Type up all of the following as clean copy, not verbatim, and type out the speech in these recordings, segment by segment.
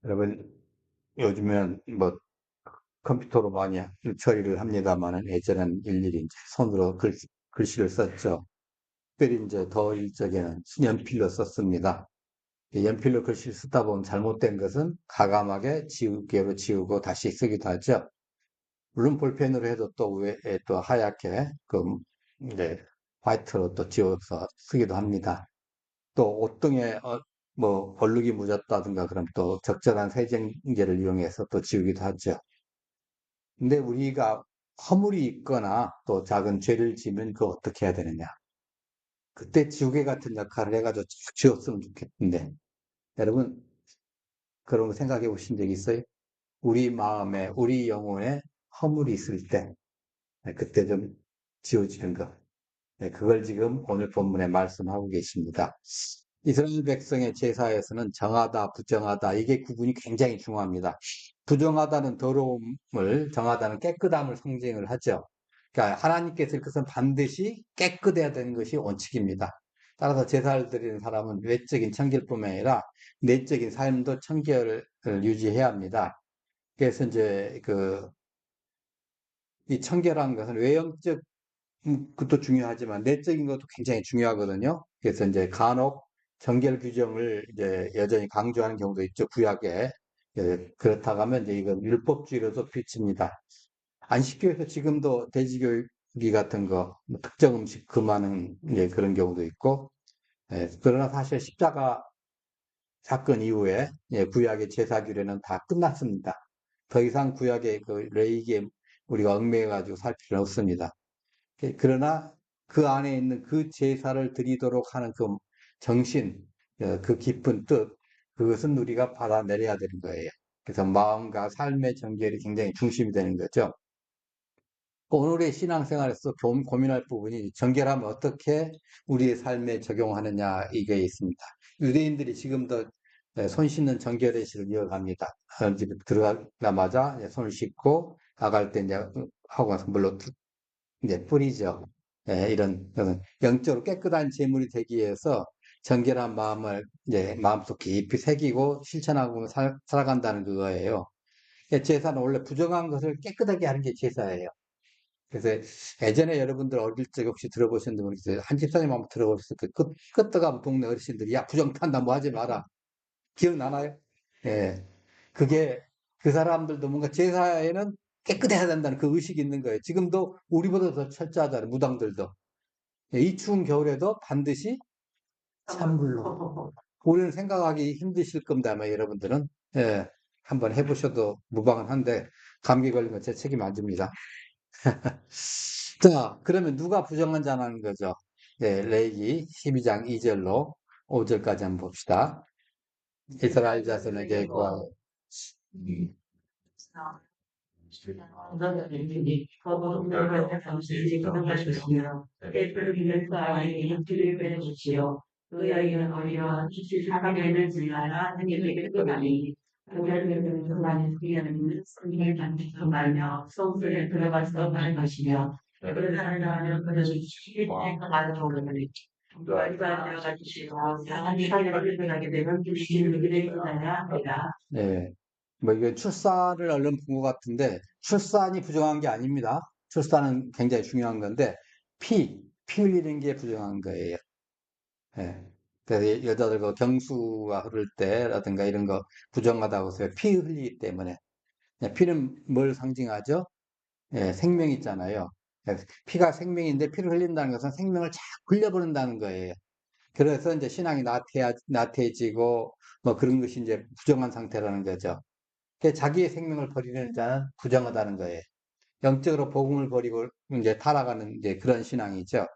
여러분, 요즘엔 뭐 컴퓨터로 많이 처리를 합니다만은 예전엔 일일이 이제 손으로 글씨를 썼죠. 특별히 이제 더 일적에는 연필로 썼습니다. 이 연필로 글씨를 쓰다 보면 잘못된 것은 가감하게 지우개로 지우고 다시 쓰기도 하죠. 물론 볼펜으로 해도 또 위에 또 하얗게 이제 화이트로 또 지워서 쓰기도 합니다. 또 옷등에 뭐 얼룩이 묻었다든가 그럼 또 적절한 세정제를 이용해서 또 지우기도 하죠. 근데 우리가 허물이 있거나 또 작은 죄를 지으면 그거 어떻게 해야 되느냐? 그때 지우개 같은 역할을 해가지고 쭉 지웠으면 좋겠는데 여러분 그런 거 생각해 보신 적 있어요? 우리 마음에 우리 영혼에 허물이 있을 때 그때 좀 지워지는 거. 네, 그걸 지금 오늘 본문에 말씀하고 계십니다. 이스라엘 백성의 제사에서는 정하다, 부정하다, 이게 구분이 굉장히 중요합니다. 부정하다는 더러움을, 정하다는 깨끗함을 상징을 하죠. 그러니까 하나님께서 그것은 반드시 깨끗해야 되는 것이 원칙입니다. 따라서 제사를 드리는 사람은 외적인 청결뿐만 아니라 내적인 삶도 청결을 유지해야 합니다. 그래서 이제 이 청결한 것은 외형적 그것도 중요하지만 내적인 것도 굉장히 중요하거든요. 그래서 이제 간혹 정결 규정을 이제 여전히 강조하는 경우도 있죠. 구약에. 예, 그렇다고 하면 이제 이건 율법주의로도 비칩니다. 안식교에서 지금도 돼지고기 같은 거, 뭐 특정 음식 금하는 예, 그런 경우도 있고, 예, 그러나 사실 십자가 사건 이후에 예, 구약의 제사 규례는 다 끝났습니다. 더 이상 구약의 그 레이기에 우리가 얽매여가지고 살 필요는 없습니다. 그러나 그 안에 있는 그 제사를 드리도록 하는 그 정신, 그 깊은 뜻, 그것은 우리가 받아내려야 되는 거예요. 그래서 마음과 삶의 정결이 굉장히 중심이 되는 거죠. 오늘의 신앙생활에서 고민할 부분이 정결하면 어떻게 우리의 삶에 적용하느냐 이게 있습니다. 유대인들이 지금도 손 씻는 정결의 시를 이어갑니다. 집에 들어가자마자 손을 씻고 나갈 때 이제 하고 나서 물로 이제 뿌리죠. 예, 이런 영적으로 깨끗한 재물이 되기 위해서 정결한 마음을 이제 마음속 깊이 새기고 실천하고 살아간다는 그거예요. 제사는 원래 부정한 것을 깨끗하게 하는 게 제사예요. 그래서 예전에 여러분들 어릴 적 혹시 들어보셨는지 모르겠어요. 한 집사님 한번 들어보셨을 때 끄떡하면 동네 어르신들이 야 부정탄다 뭐 하지 마라. 기억나나요? 예. 그게 그 사람들도 뭔가 제사에는 깨끗해야 된다는 그 의식이 있는 거예요. 지금도 우리보다 더 철저하잖아요. 무당들도. 예, 이 추운 겨울에도 반드시 찬물로. 우리는 생각하기 힘드실 겁니다. 아마 여러분들은. 예. 한번 해보셔도 무방은 한데 감기 걸리면 제 책임 안 집니다. 자, 그러면 누가 부정한 자라는 거죠? 네, 레위기 12장 2절로 5절까지 한번 봅시다. 이스라엘 자손에게 구하 의아이는 어리와 사람에는 불나라 하나님의 끝나니 그들은 그만 그에는 성경을 반드시 말며 성소에 들어가서 말 것이며 그를 하나님은 그를 시기에 가만히 오르니 누가 들어가시고 사람이 하나님을 변하게 되면 불신을 그들의 끝나야 합니다. 네. 뭐 이게 출산을 얼른 본 것 같은데 출산이 부정한 게 아닙니다. 출산은 굉장히 중요한 건데 피 흘리는 게 부정한 거예요. 예. 그래서 여자들 그 경수가 흐를 때라든가 이런 거 부정하다고 해서 피 흘리기 때문에 피는 뭘 상징하죠? 예, 생명 있잖아요. 예, 피가 생명인데 피를 흘린다는 것은 생명을 쫙 흘려버린다는 거예요. 그래서 이제 신앙이 나태해지고 뭐 그런 것이 이제 부정한 상태라는 거죠. 자기의 생명을 버리는 자는 부정하다는 거예요. 영적으로 복음을 버리고 이제 타락하는 이제 그런 신앙이죠.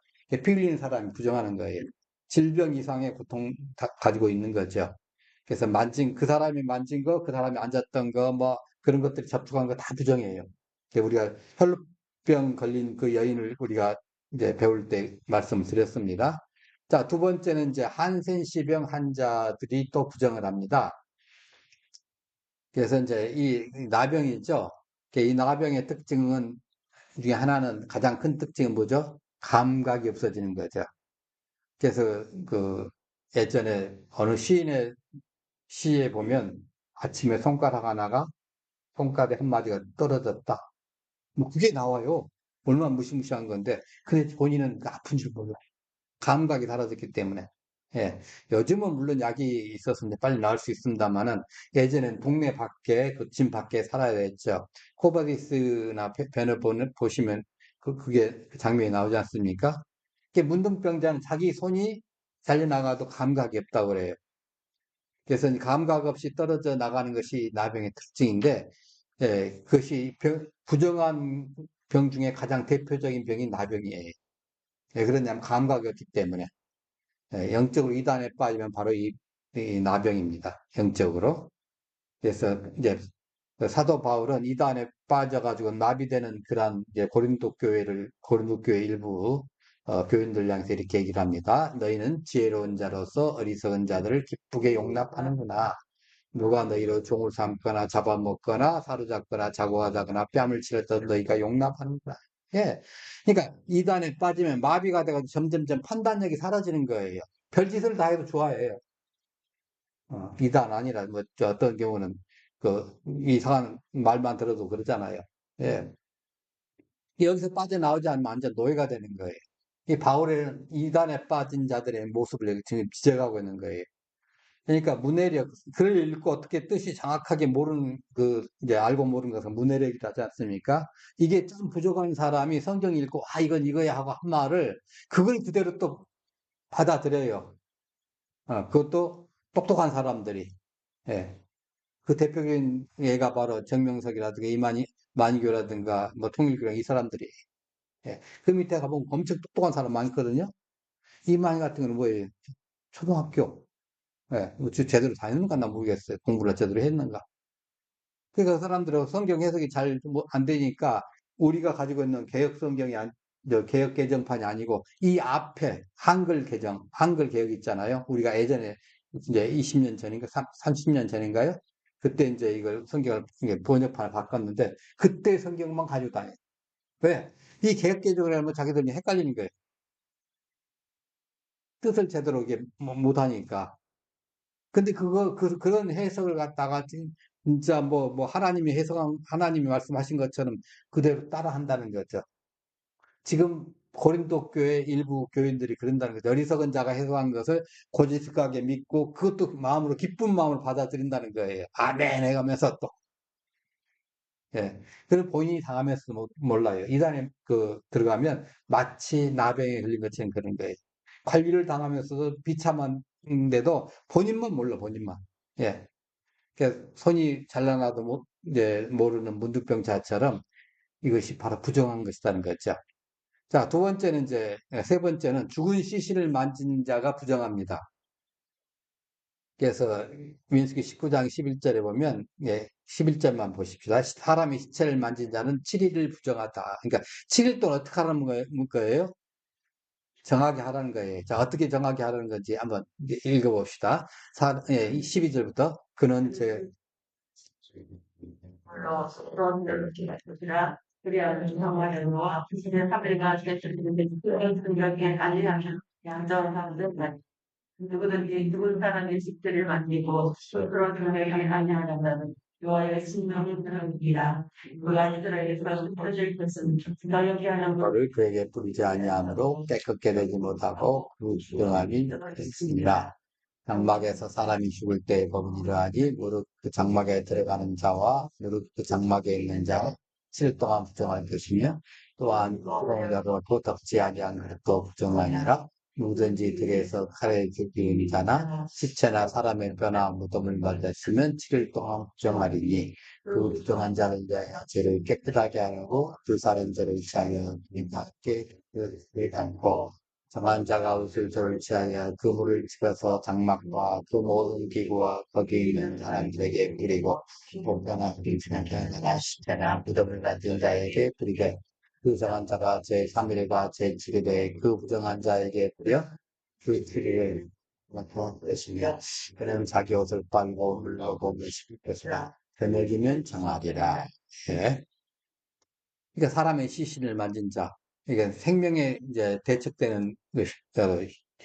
피 흘리는 사람이 부정하는 거예요. 질병 이상의 고통 가지고 있는 거죠. 그래서 그 사람이 만진 거, 그 사람이 앉았던 거, 뭐 그런 것들이 접촉한 거 다 부정해요. 우리가 혈루병 걸린 그 여인을 우리가 이제 배울 때 말씀드렸습니다. 자, 두 번째는 이제 한센시병 환자들이 또 부정을 합니다. 그래서 이제 이 나병이죠. 이 나병의 특징은 중에 하나는 가장 큰 특징은 뭐죠? 감각이 없어지는 거죠. 그래서 그 예전에 어느 시인의 시에 보면 아침에 손가락 하나가, 손가락 한 마디가 떨어졌다. 뭐 그게 나와요. 얼마나 무시무시한 건데. 근데 본인은 아픈 줄 몰라요. 감각이 사라졌기 때문에. 예. 요즘은 물론 약이 있어서 이제 빨리 나을 수 있습니다만은 예전엔 동네 밖에, 그 집 밖에 살아야 했죠. 코바디스나 변을 보시면 그게 그 장면이 나오지 않습니까? 이게 문둥병자는 자기 손이 잘려나가도 감각이 없다고 그래요. 그래서 이 감각 없이 떨어져 나가는 것이 나병의 특징인데, 예, 그것이 부정한 병 중에 가장 대표적인 병이 나병이에요. 왜 그러냐면 감각이 없기 때문에. 예, 영적으로 이단에 빠지면 바로 이 나병입니다. 영적으로. 그래서 이제 그 사도 바울은 이단에 빠져가지고 나비되는 그런 이제 고린도 교회 일부 교인들 향해서 이렇게 얘기를 합니다. 너희는 지혜로운 자로서 어리석은 자들을 기쁘게 용납하는구나. 누가 너희로 종을 삼거나 잡아먹거나 사로잡거나 자고하다거나 뺨을 치렀던 너희가 용납하는구나. 예. 그러니까 이단에 빠지면 마비가 돼가지고 점점점 판단력이 사라지는 거예요. 별짓을 다 해도 좋아해요. 이단 아니라 뭐 어떤 경우는 그 이상한 말만 들어도 그러잖아요. 예. 여기서 빠져나오지 않으면 완전 노예가 되는 거예요. 이 바울은 이단에 빠진 자들의 모습을 지금 지적하고 있는 거예요. 그러니까 문해력, 글을 읽고 어떻게 뜻이 정확하게 모르는, 이제 알고 모르는 것은 문해력이라 하지 않습니까? 이게 좀 부족한 사람이 성경 읽고, 아, 이건 이거야 하고 한 말을, 그걸 그대로 또 받아들여요. 그것도 똑똑한 사람들이. 예. 그 대표적인 예가 바로 정명석이라든가 만이교라든가 뭐 통일교랑 이 사람들이. 예. 그 밑에 가보면 엄청 똑똑한 사람 많거든요. 이만희 같은 경우는 뭐예요? 초등학교. 예. 뭐 제대로 다녔는가 나 모르겠어요. 공부를 제대로 했는가. 그러니까 그 사람들은 성경 해석이 잘 안 되니까 우리가 가지고 있는 개혁 성경이 개혁 개정판이 아니고 이 앞에 한글 개혁 있잖아요. 우리가 예전에 이제 20년 전인가 30년 전인가요? 그때 이제 이걸 성경을 이게 번역판을 바꿨는데 그때 성경만 가지고 다녀요. 왜? 이 개혁 개정을 하면 자기들이 헷갈리는 거예요. 뜻을 제대로 이게 못하니까. 근데 그런 해석을 갖다가 진짜 하나님이 말씀하신 것처럼 그대로 따라 한다는 거죠. 지금 고린도 교회 일부 교인들이 그런다는 거죠. 어리석은 자가 해석한 것을 고지식하게 믿고 그것도 기쁜 마음으로 받아들인다는 거예요. 아멘 해가면서 또, 예. 그런 본인이 당하면서 몰라요. 이단에 들어가면 마치 나병에 걸린 것처럼 그런 거예요. 관리를 당하면서도 비참한데도 본인만 몰라, 본인만. 예. 손이 잘라나도 이제 모르는 문득병자처럼 이것이 바로 부정한 것이라는 거죠. 자, 세 번째는 죽은 시신을 만진 자가 부정합니다. 그래서 민수기 19장 11절에 보면, 11절만 보십시다. 사람이 시체를 만진 자는 7일을 부정하다. 그러니까 7일 동안 어떻게 하라는 거예요? 정하게 하라는 거예요. 자, 어떻게 정하게 하라는 건지 한번 읽어봅시다. 12절부터 그는 물론 그런 것이라 그리하여 정말로 부시는 사람과 제출되는 그런 능력에 알리하면 양자하는 누구든지 누군 사람의 식들을 만지고 그런 능력에 아니하다는 여호와의 신명을 들으리라. 그가 이스라엘에서 터질 것은 너희에게 하는 것을 그에게 뿌리지 아니하므로 깨끗게 되지 못하고 그 부정함이 있습니다. 장막에서 사람이 죽을 때 법은 이러하니 무릇 그 장막에 들어가는 자와 무릇 그 장막에 있는 자 7일 동안 부정할 것이며 또한 그러므로 덮지 아니한 것도 부정하니라. 누구든지 들에서 칼에 죽이는 자나 시체나 사람의 뼈나 무덤을 만졌으면 7일 동안 부정하리니 그 부정한 자를 위하여 죄를 깨끗하게 하려고 그 사는 죄를 취하여 함께 그를 담고 정한 자가 옷을 저를 취하여 그 물을 집어서 장막과 그 모든 기구와 거기 있는 사람들에게 뿌리고 보편한 그리스는 자나 시체나 무덤을 만진 자에게 뿌리게 그 정한 자가 제3일과 제7일에 그 부정한 자에게 뿌려 그 7일을 맡아 것이며 그는 자기 옷을 빨고 물로 몸을 씻을 것이라 저녁이면 정하리라. 예. 그러니까 사람의 시신을 만진 자, 이게 생명에 이제 대척되는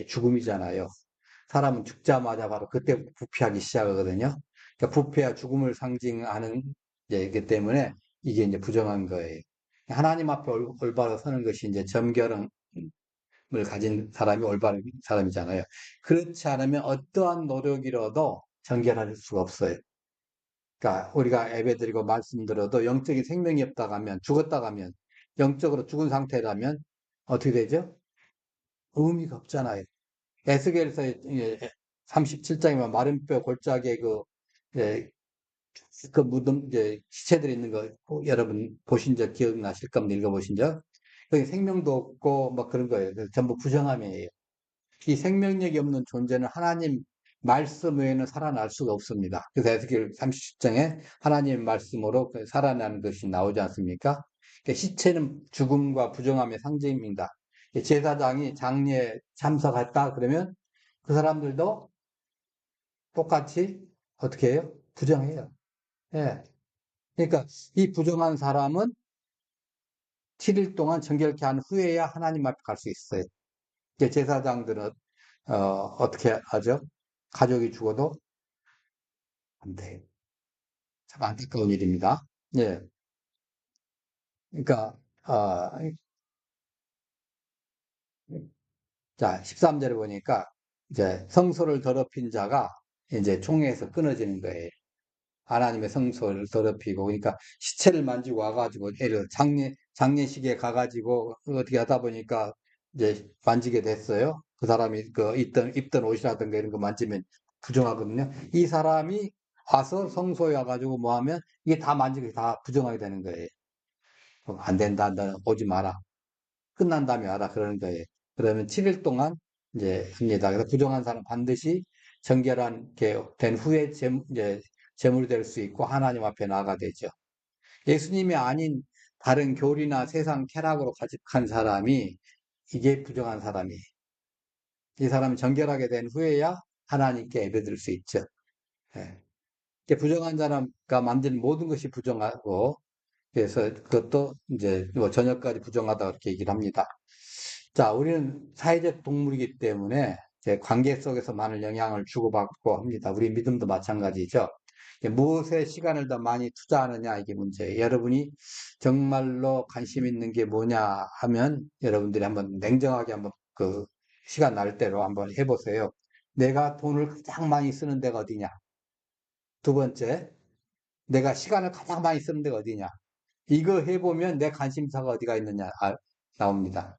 죽음이잖아요. 사람은 죽자마자 바로 그때부터 부패하기 시작하거든요. 그러니까 부패와 죽음을 상징하는 이제 이기 때문에 이게 이제 부정한 거예요. 하나님 앞에 올바로 서는 것이 이제 점결함을 가진 사람이 올바른 사람이잖아요. 그렇지 않으면 어떠한 노력이라도 정결할 수가 없어요. 그러니까 우리가 예배드리고 말씀드려도 영적인 생명이 없다가 하면 죽었다가 하면 영적으로 죽은 상태라면 어떻게 되죠? 의미가 없잖아요. 에스겔서 37장에 마른 뼈 골짜기에 예, 그 무덤 이제 시체들이 있는 거 여러분 보신 적 기억나실 겁니다. 읽어보신 적? 여기 생명도 없고 뭐 그런 거예요. 그래서 전부 부정함이에요. 이 생명력이 없는 존재는 하나님 말씀 외에는 살아날 수가 없습니다. 그래서 에스겔 30장에 하나님 말씀으로 살아나는 것이 나오지 않습니까? 그러니까 시체는 죽음과 부정함의 상징입니다. 제사장이 장례에 참석했다 그러면 그 사람들도 똑같이 어떻게 해요? 부정해요. 예. 그러니까 이 부정한 사람은 7일 동안 정결케 한 후에야 하나님 앞에 갈 수 있어요. 제사장들은 어떻게 하죠? 가족이 죽어도 안 돼요. 참 안타까운 일입니다. 예. 그러니까 자, 13절에 보니까 이제 성소를 더럽힌 자가 이제 총회에서 끊어지는 거예요. 하나님의 성소를 더럽히고 그러니까 시체를 만지고 와가지고 예를 들어 장례식에 가가지고 어떻게 하다 보니까 이제 만지게 됐어요. 그 사람이 그 입던 옷이라든가 이런 거 만지면 부정하거든요. 이 사람이 와서 성소에 와가지고 뭐 하면 이게 다 만지고 다 부정하게 되는 거예요. 그럼 안 된다, 너 오지 마라. 끝난 다음에 와라 그러는 거예요. 그러면 7일 동안 이제 합니다. 그래서 부정한 사람 반드시 정결한 게 된 후에 이제 제물이 될 수 있고 하나님 앞에 나아가 되죠. 예수님이 아닌 다른 교리나 세상 쾌락으로 가득한 사람이 이게 부정한 사람이에요. 이 사람은 정결하게 된 후에야 하나님께 예배드릴 수 있죠. 예. 이게 부정한 사람과 만드는 모든 것이 부정하고 그래서 그것도 이제 뭐 저녁까지 부정하다 그렇게 얘기를 합니다. 자, 우리는 사회적 동물이기 때문에 이제 관계 속에서 많은 영향을 주고받고 합니다. 우리 믿음도 마찬가지죠. 무엇에 시간을 더 많이 투자하느냐 이게 문제예요. 여러분이 정말로 관심 있는 게 뭐냐 하면 여러분들이 한번 냉정하게 한번 그 시간 날 대로 한번 해보세요. 내가 돈을 가장 많이 쓰는 데가 어디냐? 두 번째, 내가 시간을 가장 많이 쓰는 데가 어디냐? 이거 해보면 내 관심사가 어디가 있느냐 나옵니다.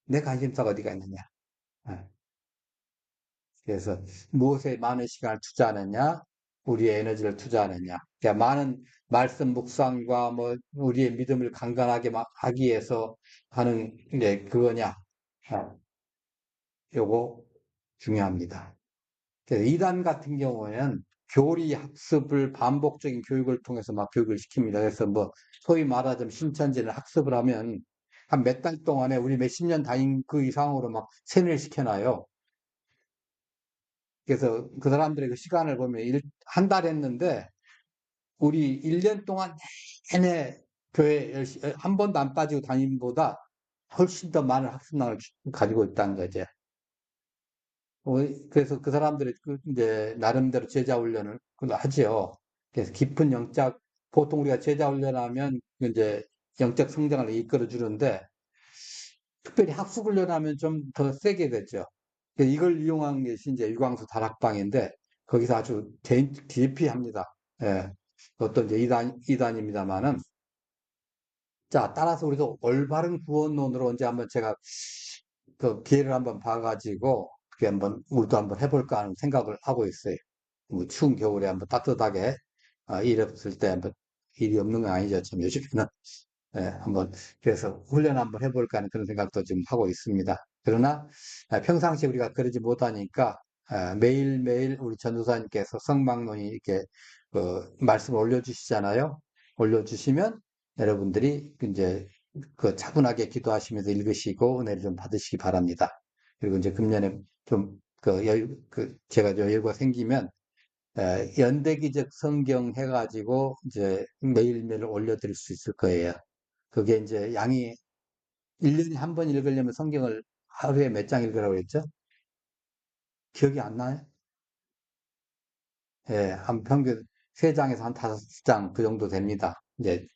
내 관심사가 어디가 있느냐. 예. 그래서 무엇에 많은 시간을 투자하느냐, 우리의 에너지를 투자하느냐. 그러니까 많은 말씀 묵상과 뭐 우리의 믿음을 강건하게 하기 위해서 하는 게 그거냐. 요거 중요합니다. 그래서 이단 같은 경우에는 교리 학습을 반복적인 교육을 통해서 막 교육을 시킵니다. 그래서 뭐 소위 말하자면 신천지를 학습을 하면 한 몇 달 동안에 우리 몇십 년 다닌 그 이상으로 막 세뇌를 시켜놔요. 그래서 그 사람들의 그 시간을 보면 한 달 했는데 우리 1년 동안 내내 교회 한 번도 안 빠지고 다님보다 훨씬 더 많은 학습량을 가지고 있다는 거죠. 그래서 그 사람들이 이제 나름대로 제자 훈련을 하지요. 그래서 깊은 영적 보통 우리가 제자 훈련하면 이제 영적 성장을 이끌어 주는데 특별히 학습 훈련하면 좀 더 세게 됐죠. 이걸 이용한 것이 이제 유광수 다락방인데 거기서 아주 깊이 합니다. 예. 어떤 이제 이단입니다만은 자 따라서 우리도 올바른 구원론으로 언제 한번 제가 그 기회를 한번 봐가지고 그게 한번 우리도 한번 해볼까 하는 생각을 하고 있어요. 뭐 추운 겨울에 한번 따뜻하게 일 없을 때 한번 일이 없는 건 아니죠. 참 요즘에는 예, 한번 그래서 훈련 한번 해볼까 하는 그런 생각도 지금 하고 있습니다. 그러나 평상시 우리가 그러지 못하니까 매일매일 우리 전도사님께서 성막론이 이렇게 말씀을 올려주시잖아요. 올려주시면 여러분들이 이제 그 차분하게 기도하시면서 읽으시고 은혜를 좀 받으시기 바랍니다. 그리고 이제 금년에 좀 제가 여유가 생기면 연대기적 성경 해가지고 이제 매일매일 올려드릴 수 있을 거예요. 그게 이제 양이 1년에 한 번 읽으려면 성경을 하루에 몇 장 읽으라고 했죠? 기억이 안 나요? 예, 한 평균 3장에서 한 5장 그 정도 됩니다. 이제,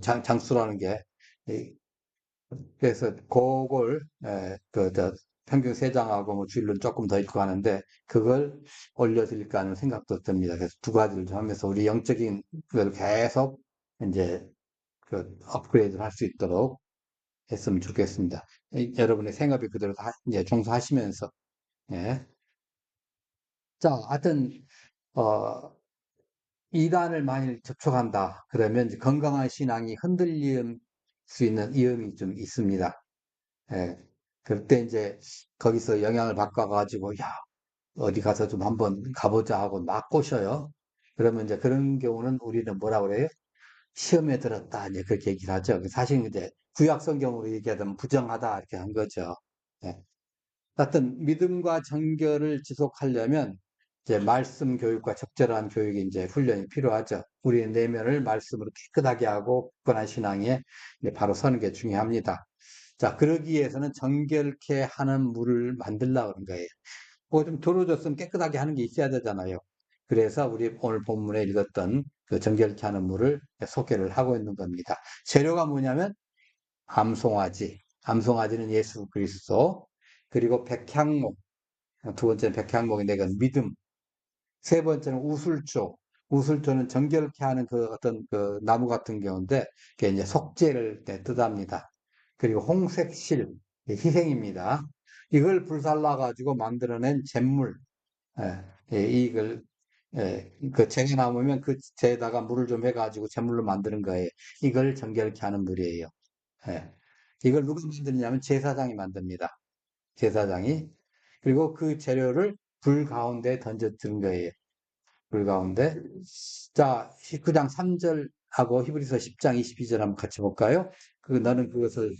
장수라는 게. 그래서 그걸 평균 3장하고 뭐 주일은 조금 더 있고 하는데 그걸 올려드릴까 하는 생각도 듭니다. 그래서 두 가지를 좀 하면서 우리 영적인 걸 계속 이제 업그레이드를 할 수 있도록 했으면 좋겠습니다. 여러분의 생업이 그대로 이제 종사하시면서 예. 자, 하여튼 이단을 만일 접촉한다 그러면 이제 건강한 신앙이 흔들릴 수 있는 위험이 좀 있습니다. 예. 그때 이제 거기서 영향을 받아가지고, 야, 어디 가서 좀 한번 가보자 하고 막 꼬셔요. 그러면 이제 그런 경우는 우리는 뭐라 그래요? 시험에 들었다. 이제 그렇게 얘기를 하죠. 사실 이제 구약 성경으로 얘기하면 부정하다. 이렇게 한 거죠. 예. 하여튼 믿음과 정결을 지속하려면 이제 말씀 교육과 적절한 교육이 이제 훈련이 필요하죠. 우리의 내면을 말씀으로 깨끗하게 하고 굳건한 신앙에 이제 바로 서는 게 중요합니다. 자, 그러기 위해서는 정결케 하는 물을 만들려고 하는 거예요. 뭐 좀 더러워졌으면 깨끗하게 하는 게 있어야 되잖아요. 그래서 우리 오늘 본문에 읽었던 그 정결케 하는 물을 소개를 하고 있는 겁니다. 재료가 뭐냐면 암송아지. 암송아지는 예수 그리스도. 그리고 백향목. 두 번째는 백향목인데 이건 믿음. 세 번째는 우술조. 우술조는 정결케 하는 그 어떤 그 나무 같은 경우인데 그게 이제 속죄를 뜻합니다. 그리고 홍색실, 희생입니다. 이걸 불살라 가지고 만들어낸 잿물. 예, 이걸 그 쟁이 남으면 그 재에다가 물을 좀 해가지고 잿물로 만드는 거예요. 이걸 정결케 하는 물이에요. 예. 이걸 누가 만드냐면 제사장이 만듭니다. 제사장이. 그리고 그 재료를 불 가운데 던져드는 거예요. 불 가운데. 자, 19장 3절하고 히브리서 10장 22절 한번 같이 볼까요? 너는 그것을,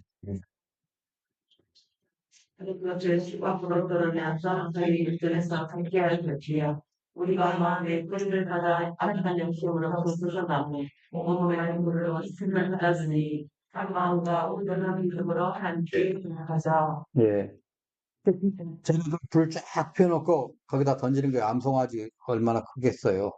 그리고 죄수가 부러뜨리면서 저희 일들에서 함께할 것이요. 우리가 마음의 뿌리를 받아 아름다운 영식으로 거두셨다고 온몸의 물로 있음을 받았으니 한 마음과 온전한 믿음으로 함께 나가자. 예. 재료를 불쫙 펴놓고 거기다 던지는 거예요. 암송아지 얼마나 크겠어요.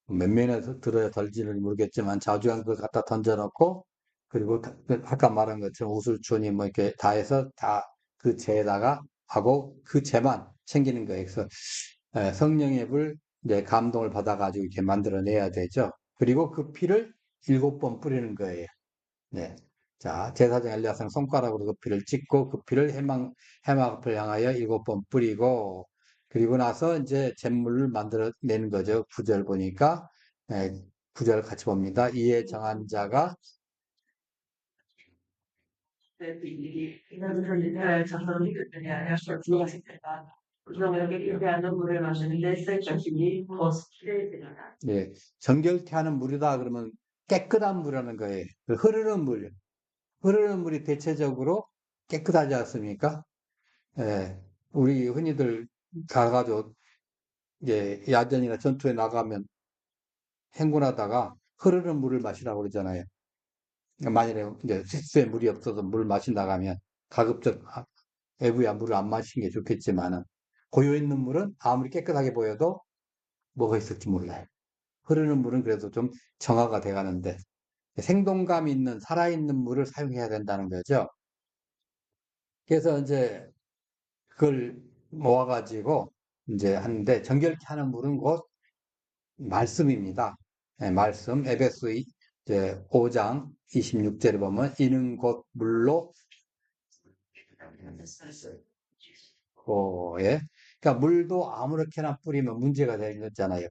몇 면에서 들어야 덜지는 모르겠지만 자주한 걸 갖다 던져놓고 그리고 아까 말한 것처럼 우술초니 뭐 이렇게 다 해서 다 그 재에다가 하고 그 재만 챙기는 거예요. 그래서 성령의 불 이제 감동을 받아가지고 이렇게 만들어내야 되죠. 그리고 그 피를 7번 뿌리는 거예요. 네. 자, 제사장 엘리야상 손가락으로 그 피를 찍고 그 피를 해막 앞을 향하여 7번 뿌리고 그리고 나서 이제 잿물을 만들어내는 거죠. 9절 보니까 예, 9절 같이 봅니다. 이에 정한 자가 이는 설립할 장로를 듣더니 하셔 주었습니다. 우리에게 예배하는 물을 마시는데 쓸 것이니 거스키를 드려라. 예, 정결케 하는 물이다 그러면 깨끗한 물이라는 거예요. 그 흐르는 물, 흐르는 물이 대체적으로 깨끗하지 않습니까? 예, 우리 흔히들 가가지고 이제 야전이나 전투에 나가면 행군하다가 흐르는 물을 마시라고 그러잖아요. 그러니까 만일에 이제 식수에 물이 없어서 물 마신다고 하면 가급적 외부야 물을 안 마시는 게 좋겠지만은 고여있는 물은 아무리 깨끗하게 보여도 뭐가 있을지 몰라요. 흐르는 물은 그래도 좀 정화가 돼 가는데 생동감 있는 살아있는 물을 사용해야 된다는 거죠. 그래서 이제 그걸 모아가지고 이제 하는데 정결케 하는 물은 곧 말씀입니다. 예, 말씀 에베소 이제 5장 26절에 보면 이는 곧 물로 예. 그러니까 물도 아무렇게나 뿌리면 문제가 되는 거잖아요.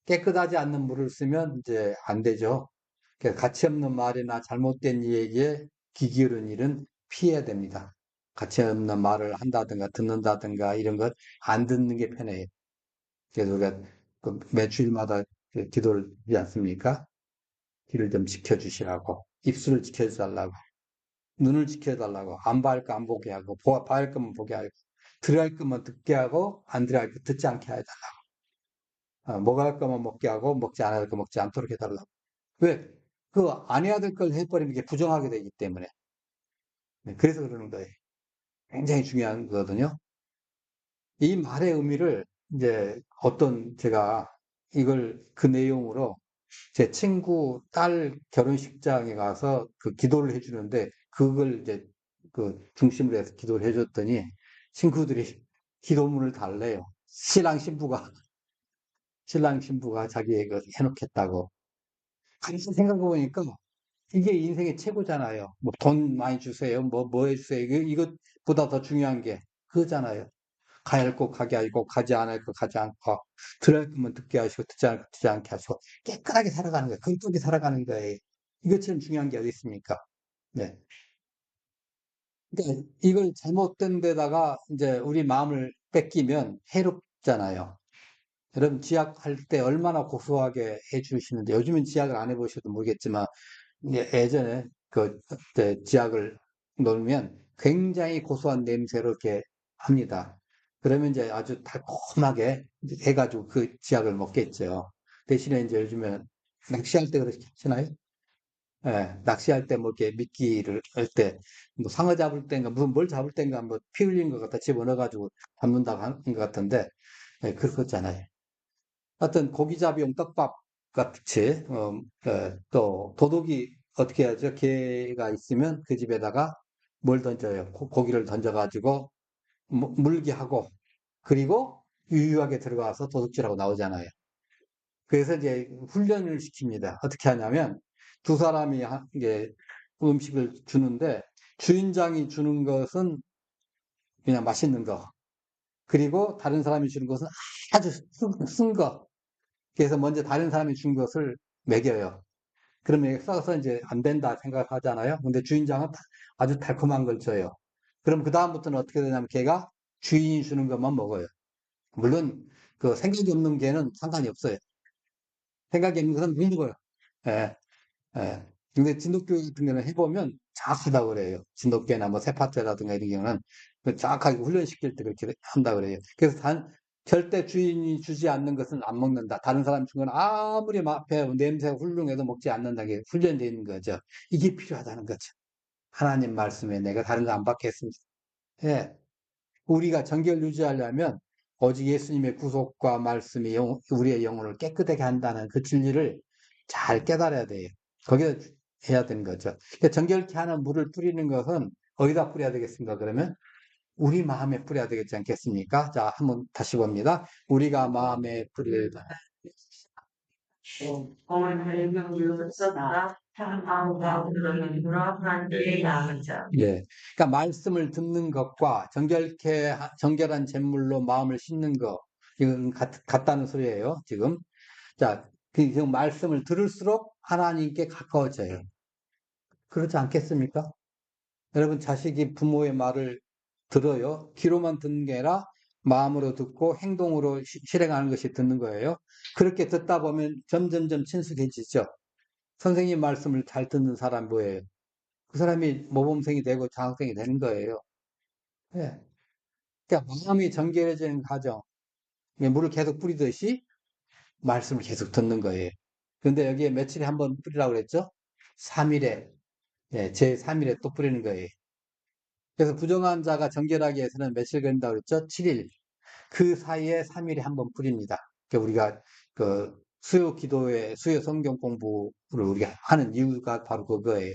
깨끗하지 않는 물을 쓰면 이제 안 되죠. 그래서 가치 없는 말이나 잘못된 얘기에 귀 기울인 일은 피해야 됩니다. 가치 없는 말을 한다든가 듣는다든가 이런 것 안 듣는 게 편해요. 그래서 우리가 매 주일마다 기도를 하지 않습니까? 귀를 좀 지켜주시라고, 입술을 지켜달라고, 눈을 지켜달라고, 안 봐야 할 거 안 보게 하고, 봐야 할 거면 보게 하고, 들어야 할 거면 듣게 하고, 안 들어야 할 거 듣지 않게 해달라고. 먹어야 할 거만 먹게 하고, 먹지 않아야 할 거 먹지 않도록 해달라고. 왜? 안 해야 될 걸 해버리면 이게 부정하게 되기 때문에. 네, 그래서 그러는 거예요. 굉장히 중요한 거거든요. 이 말의 의미를 이제 제가 이걸 그 내용으로 제 친구 딸 결혼식장에 가서 그 기도를 해주는데 그걸 이제 그 중심으로 해서 기도를 해줬더니 친구들이 기도문을 달래요. 신랑 신부가 자기의 그 해놓겠다고. 가만히 생각해보니까 이게 인생의 최고잖아요. 뭐 돈 많이 주세요. 뭐 해주세요. 이것보다 더 중요한 게 그거잖아요. 가야 할 거 가게 하시고, 가지 않을 거 가지 않고, 들을 거면 듣게 하시고, 듣지 않을 거 듣지 않게 하시고, 깨끗하게 살아가는 거예요. 긍정하게 살아가는 거예요. 이것처럼 중요한 게 어디 있습니까? 네. 그러니까 이걸 잘못된 데다가 이제 우리 마음을 뺏기면 해롭잖아요. 여러분, 지약할 때 얼마나 고소하게 해주시는데, 요즘은 지약을 안 해보셔도 모르겠지만, 예전에 그때 지약을 넣으면 굉장히 고소한 냄새로 이렇게 합니다. 그러면 이제 아주 달콤하게 해가지고 그 지약을 먹겠죠. 대신에 이제 요즘에 낚시할 때 그러시나요? 예, 낚시할 때 뭐 이렇게 미끼를 할 때, 뭐 상어 잡을 때인가, 무슨 뭘 잡을 때인가, 뭐 피 흘린 것 갖다 집어넣어가지고 잡는다고 하는 것 같은데, 예, 그렇잖아요. 하여튼 고기잡이용 떡밥 같이 또 도둑이 어떻게 하죠? 개가 있으면 그 집에다가 뭘 던져요? 고기를 던져가지고 물게 하고 그리고 유유하게 들어가서 도둑질하고 나오잖아요. 그래서 이제 훈련을 시킵니다. 어떻게 하냐면 두 사람이 이게 음식을 주는데 주인장이 주는 것은 그냥 맛있는 거 그리고 다른 사람이 주는 것은 아주 쓴 거. 그래서 먼저 다른 사람이 준 것을 먹여요. 그러면 써서 이제 안 된다 생각하잖아요. 근데 주인장은 아주 달콤한 걸 줘요. 그럼 그 다음부터는 어떻게 되냐면 걔가 주인이 주는 것만 먹어요. 물론 그 생각이 없는 개는 상관이 없어요. 생각이 없는 것은 못 먹어요. 예, 예. 근데 진돗개 같은 경우는 해보면 정확하다고 그래요. 진돗개나 뭐 세파트라든가 이런 경우는 그 정확하게 훈련시킬 때 그렇게 한다 그래요. 그래서 절대 주인이 주지 않는 것은 안 먹는다. 다른 사람 준 건 아무리 앞에 냄새가 훌륭해도 먹지 않는다는 게 훈련되어 있는 거죠. 이게 필요하다는 거죠. 하나님 말씀에 내가 다른 거 안 받겠습니다. 예. 우리가 정결 유지하려면 오직 예수님의 구속과 말씀이 우리의 영혼을 깨끗하게 한다는 그 진리를 잘 깨달아야 돼요. 거기에 해야 되는 거죠. 그러니까 정결케 하는 물을 뿌리는 것은 어디다 뿌려야 되겠습니까? 그러면 우리 마음에 뿌려야 되겠지 않겠습니까? 자, 한번 다시 봅니다. 우리가 마음에 뿌릴 오늘 설명을 썼다. 참아오가 그러는 그러한 데에 나가자. 예. 그러니까 말씀을 듣는 것과 정결한 잿물로 마음을 씻는 것, 이건 같다는 소리예요, 지금. 자, 그 말씀을 들을수록 하나님께 가까워져요. 그렇지 않겠습니까? 여러분, 자식이 부모의 말을 들어요. 귀로만 듣는 게 아니라 마음으로 듣고 행동으로 실행하는 것이 듣는 거예요. 그렇게 듣다 보면 점점점 친숙해지죠. 선생님 말씀을 잘 듣는 사람 뭐예요? 그 사람이 모범생이 되고 장학생이 되는 거예요. 예. 그러니까 마음이 정결해지는 과정, 물을 계속 뿌리듯이 말씀을 계속 듣는 거예요. 근데 여기에 며칠에 한 번 뿌리라고 그랬죠? 3일에, 예, 제 3일에 또 뿌리는 거예요. 그래서 부정한 자가 정결하기 위해서는 며칠 걸린다고 그랬죠? 7일. 그 사이에 3일에 한 번 뿌립니다. 그러니까 우리가 그 수요 기도회, 수요 성경 공부를 우리가 하는 이유가 바로 그거예요.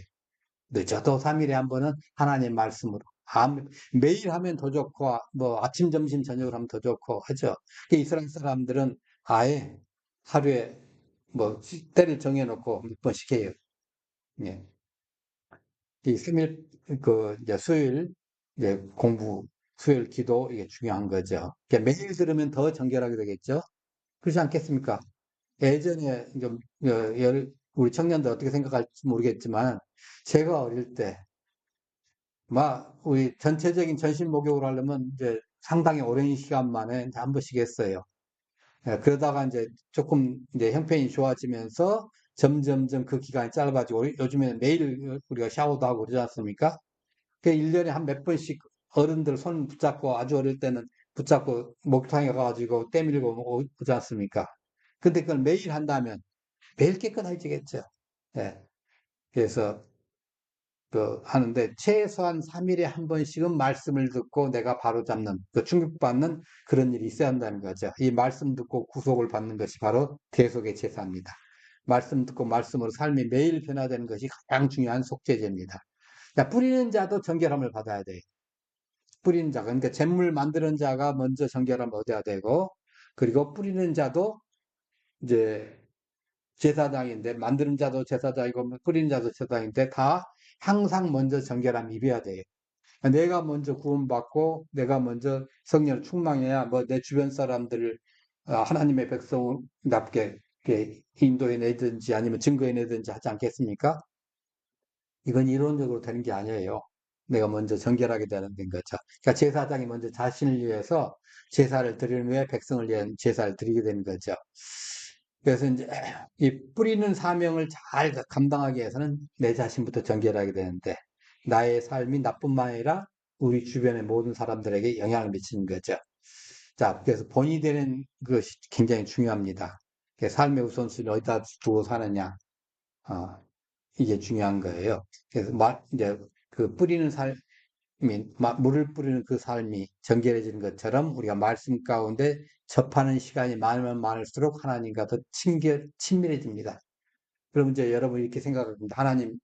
늦어도 3일에 한 번은 하나님 말씀으로. 매일 하면 더 좋고, 뭐 아침, 점심, 저녁을 하면 더 좋고 하죠. 그 이스라엘 사람들은 아예 하루에 뭐 때를 정해놓고 몇 번씩 해요. 예. 이 3일, 이제 수요일, 이제 공부, 수요일 기도, 이게 중요한 거죠. 그러니까 매일 들으면 더 정결하게 되겠죠? 그렇지 않겠습니까? 예전에, 좀, 우리 청년들 어떻게 생각할지 모르겠지만, 제가 어릴 때, 우리 전체적인 전신 목욕을 하려면 이제 상당히 오랜 시간 만에 이제 한 번씩 했어요. 예, 그러다가 이제 조금 이제 형편이 좋아지면서 점점점 그 기간이 짧아지고, 요즘에는 매일 우리가 샤워도 하고 그러지 않습니까? 그 1년에 한 몇 번씩 어른들 손 붙잡고 아주 어릴 때는 붙잡고 목욕탕에 가가지고 때밀고 오지 않습니까? 근데 그걸 매일 한다면 매일 깨끗해지겠죠. 예. 그래서 하는데 최소한 3일에 한 번씩은 말씀을 듣고 내가 바로잡는 충격받는 그런 일이 있어야 한다는 거죠. 이 말씀 듣고 구속을 받는 것이 바로 대속의 제사입니다. 말씀 듣고 말씀으로 삶이 매일 변화되는 것이 가장 중요한 속죄제입니다. 자, 뿌리는 자도 정결함을 받아야 돼요. 뿌리는 자가, 그러니까 잿물 만드는 자가 먼저 정결함을 얻어야 되고, 그리고 뿌리는 자도 이제 제사장인데, 만드는 자도 제사장이고, 뿌리는 자도 제사장인데, 다 항상 먼저 정결함 입어야 돼요. 내가 먼저 구원받고, 내가 먼저 성령을 충만해야 뭐 내 주변 사람들을 하나님의 백성답게 이렇게 인도해내든지 아니면 증거해내든지 하지 않겠습니까? 이건 이론적으로 되는 게 아니에요. 내가 먼저 정결하게 되는 거죠. 그러니까 제사장이 먼저 자신을 위해서 제사를 드리는 후에 백성을 위한 제사를 드리게 되는 거죠. 그래서 이제 이 뿌리는 사명을 잘 감당하기 위해서는 내 자신부터 정결하게 되는데 나의 삶이 나뿐만 아니라 우리 주변의 모든 사람들에게 영향을 미치는 거죠. 자, 그래서 본이 되는 것이 굉장히 중요합니다. 삶의 우선순위를 어디다 두고 사느냐. 어, 이게 중요한 거예요. 그래서 이제 그 뿌리는 삶이, 물을 뿌리는 그 삶이 정결해지는 것처럼 우리가 말씀 가운데 접하는 시간이 많으면 많을수록 하나님과 더 친밀해집니다. 그럼 이제 여러분 이렇게 생각합니다. 하나님,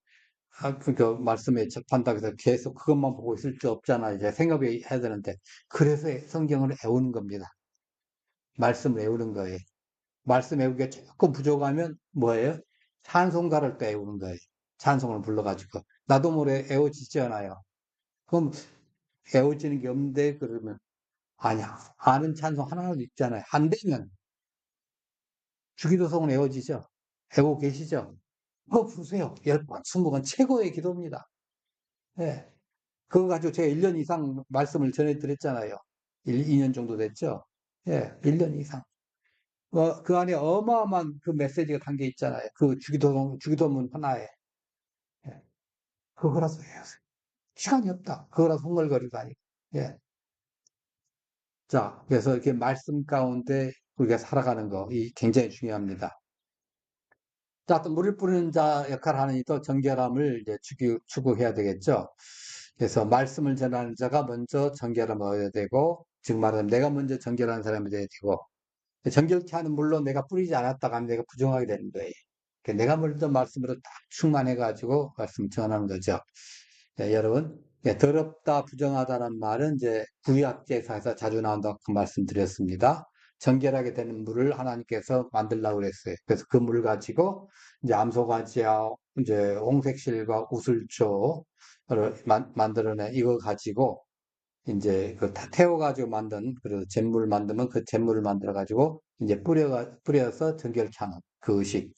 그 말씀에 접한다고 해서 계속 그것만 보고 있을 수 없잖아요. 이제 생각해야 되는데. 그래서 성경을 외우는 겁니다. 말씀을 외우는 거예요. 말씀 외우기가 조금 부족하면 뭐예요? 찬송가를 또 외우는 거예요. 찬송을 불러가지고. 나도 모르게 외워지지 않아요. 그럼 외워지는 게 없는데 그러면 아니야. 아는 찬송 하나라도 있잖아요. 안 되면 주기도송은 외워지죠. 외우고 계시죠? 그거 부르세요. 10번, 20번 최고의 기도입니다. 예. 그거 가지고 제가 1년 이상 말씀을 전해드렸잖아요. 2년 정도 됐죠? 예, 1년 이상. 그 안에 어마어마한 그 메시지가 담겨 있잖아요. 그 주기도문 하나에. 예. 그거라서 해요. 시간이 없다. 그거라서 흥얼거리고 아니고. 예. 자, 그래서 이렇게 말씀 가운데 우리가 살아가는 거, 이 굉장히 중요합니다. 자, 또 물을 뿌리는 자 역할을 하는 이 또 정결함을 이제 추구해야 되겠죠. 그래서 말씀을 전하는 자가 먼저 정결함을 얻어야 되고, 즉 말하면 내가 먼저 정결한 사람이 돼야 되고, 정결케 하는 물론 내가 뿌리지 않았다가 하면 내가 부정하게 되는 거예요. 그러니까 내가 먼저 말씀으로 딱 충만해가지고 말씀 전하는 거죠. 네, 여러분, 네, 더럽다, 부정하다는 말은 이제 구약제사에서 자주 나온다고 그 말씀드렸습니다. 정결하게 되는 물을 하나님께서 만들라고 그랬어요. 그래서 그 물 가지고 이제 암소가지와 이제 홍색실과 우슬초를 만들어내 이거 가지고 이제 그 다 태워가지고 만든 그래서 잿물 만들면 그 잿물을 만들어가지고 이제 뿌려서 정결케 하는 그 의식.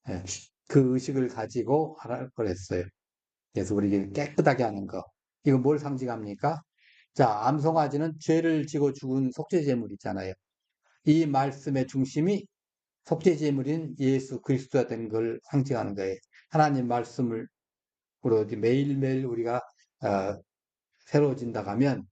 예, 그 의식을 가지고 하라고 그랬어요. 그래서 우리 깨끗하게 하는 거. 이거 뭘 상징합니까? 자, 암송아지는 죄를 지고 죽은 속죄제물 있잖아요. 이 말씀의 중심이 속죄제물인 예수 그리스도가 된 걸 상징하는 거예요. 하나님 말씀을 매일매일 우리가 새로워진다 하면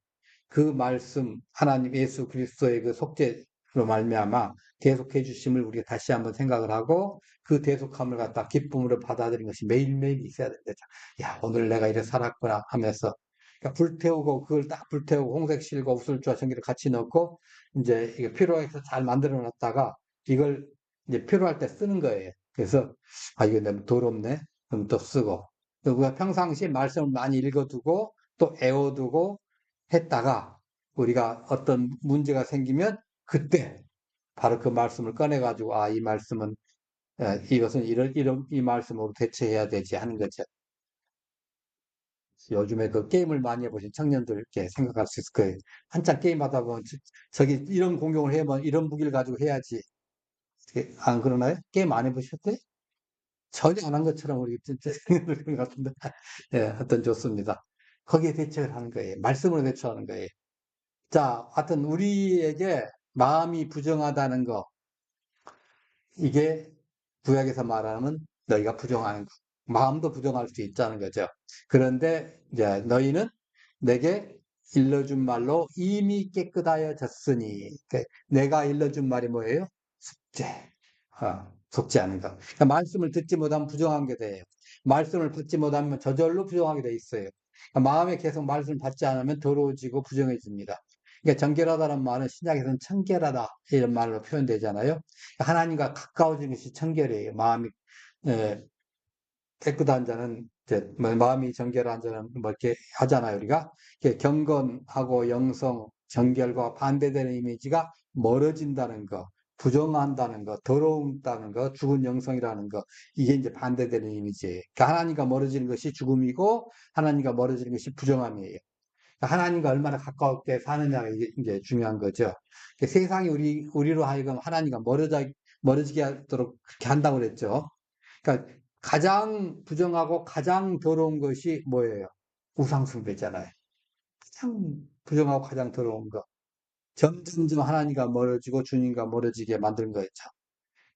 그 말씀 하나님 예수 그리스도의 그 속죄로 말미암아 대속해 주심을 우리가 다시 한번 생각을 하고 그 대속함을 갖다 기쁨으로 받아들이는 것이 매일매일 있어야 된다. 야, 오늘 내가 이래 살았구나 하면서 그러니까 불태우고 그걸 딱 불태우고 홍색실과 우슬주와 전기를 같이 넣고 이제 이게 필요해서 잘 만들어 놨다가 이걸 이제 필요할 때 쓰는 거예요. 그래서 아, 이거 너무 더럽네. 그럼 또 쓰고 우리가 평상시에 말씀을 많이 읽어두고 또 애워두고 했다가 우리가 어떤 문제가 생기면 그때 바로 그 말씀을 꺼내가지고 아, 이 말씀은 이것은 이런 이 말씀으로 대처해야 되지 하는 거죠. 요즘에 그 게임을 많이 해보신 청년들 이렇게 생각할 수 있을 거예요. 한참 게임하다 보면 저기 이런 공격을 해보면 이런 무기를 가지고 해야지. 안 그러나요? 게임 안 해보셨대? 전혀 안 한 것처럼 우리 진짜 생각하는 것 같은데. 예, 하여튼 좋습니다. 거기에 대처를 하는 거예요. 말씀으로 대처하는 거예요. 자, 하여튼 우리에게 마음이 부정하다는 거, 이게 구약에서 말하는 너희가 부정하는 거. 마음도 부정할 수 있다는 거죠. 그런데 이제 너희는 내게 일러준 말로 이미 깨끗하여졌으니, 내가 일러준 말이 뭐예요? 속죄. 속죄하는 거. 그러니까 말씀을 듣지 못하면 부정한 게 돼요. 말씀을 받지 못하면 저절로 부정하게 돼 있어요. 그러니까 마음에 계속 말씀을 받지 않으면 더러워지고 부정해집니다. 그러니까 정결하다는 말은 신약에서는 청결하다 이런 말로 표현되잖아요. 하나님과 가까워지는 것이 청결이에요. 마음이 예, 깨끗한 자는 이제 마음이 정결한 자는 뭐 이렇게 하잖아요. 우리가 이렇게 경건하고 영성, 정결과 반대되는 이미지가 멀어진다는 거, 부정한다는 거, 더러운다는 거, 죽은 영성이라는 거, 이게 이제 반대되는 이미지예요. 그러니까 하나님과 멀어지는 것이 죽음이고 하나님과 멀어지는 것이 부정함이에요. 그러니까 하나님과 얼마나 가깝게 사느냐가 이제 중요한 거죠. 그러니까 세상이 우리로 하여금 하나님과 멀어지게 하도록 그렇게 한다고 그랬죠. 그러니까 가장 부정하고 가장 더러운 것이 뭐예요? 우상숭배잖아요. 가장 부정하고 가장 더러운 거. 점점점 하나님과 멀어지고 주님과 멀어지게 만드는 거였죠.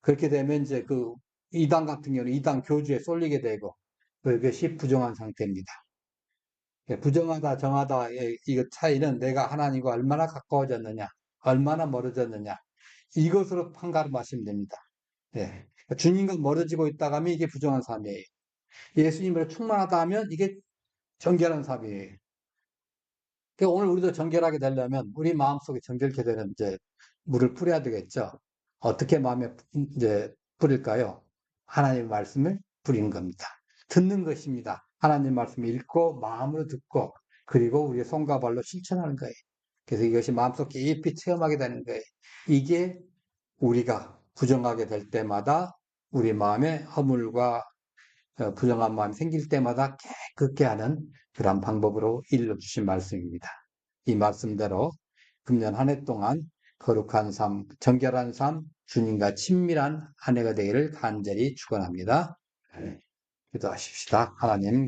그렇게 되면 이제 그 이단 같은 경우는 이단 교주에 쏠리게 되고 그것이 부정한 상태입니다. 부정하다, 정하다의 이거 차이는 내가 하나님과 얼마나 가까워졌느냐, 얼마나 멀어졌느냐, 이것으로 판가름하시면 됩니다. 예. 주님과 멀어지고 있다가 하면 이게 부정한 삶이에요. 예수님으로 충만하다 하면 이게 정결한 삶이에요. 그러니까 오늘 우리도 정결하게 되려면 우리 마음속에 정결케 되는 이제 물을 뿌려야 되겠죠. 어떻게 마음에 이제 뿌릴까요? 하나님의 말씀을 뿌리는 겁니다. 듣는 것입니다. 하나님 말씀을 읽고 마음으로 듣고 그리고 우리의 손과 발로 실천하는 거예요. 그래서 이것이 마음속 깊이 체험하게 되는 거예요. 이게 우리가 부정하게 될 때마다 우리 마음에 허물과 부정한 마음이 생길 때마다 깨끗게 하는 그런 방법으로 일러주신 말씀입니다. 이 말씀대로 금년 한 해 동안 거룩한 삶, 정결한 삶, 주님과 친밀한 한 해가 되기를 간절히 축원합니다. 기도하십시다. 하나님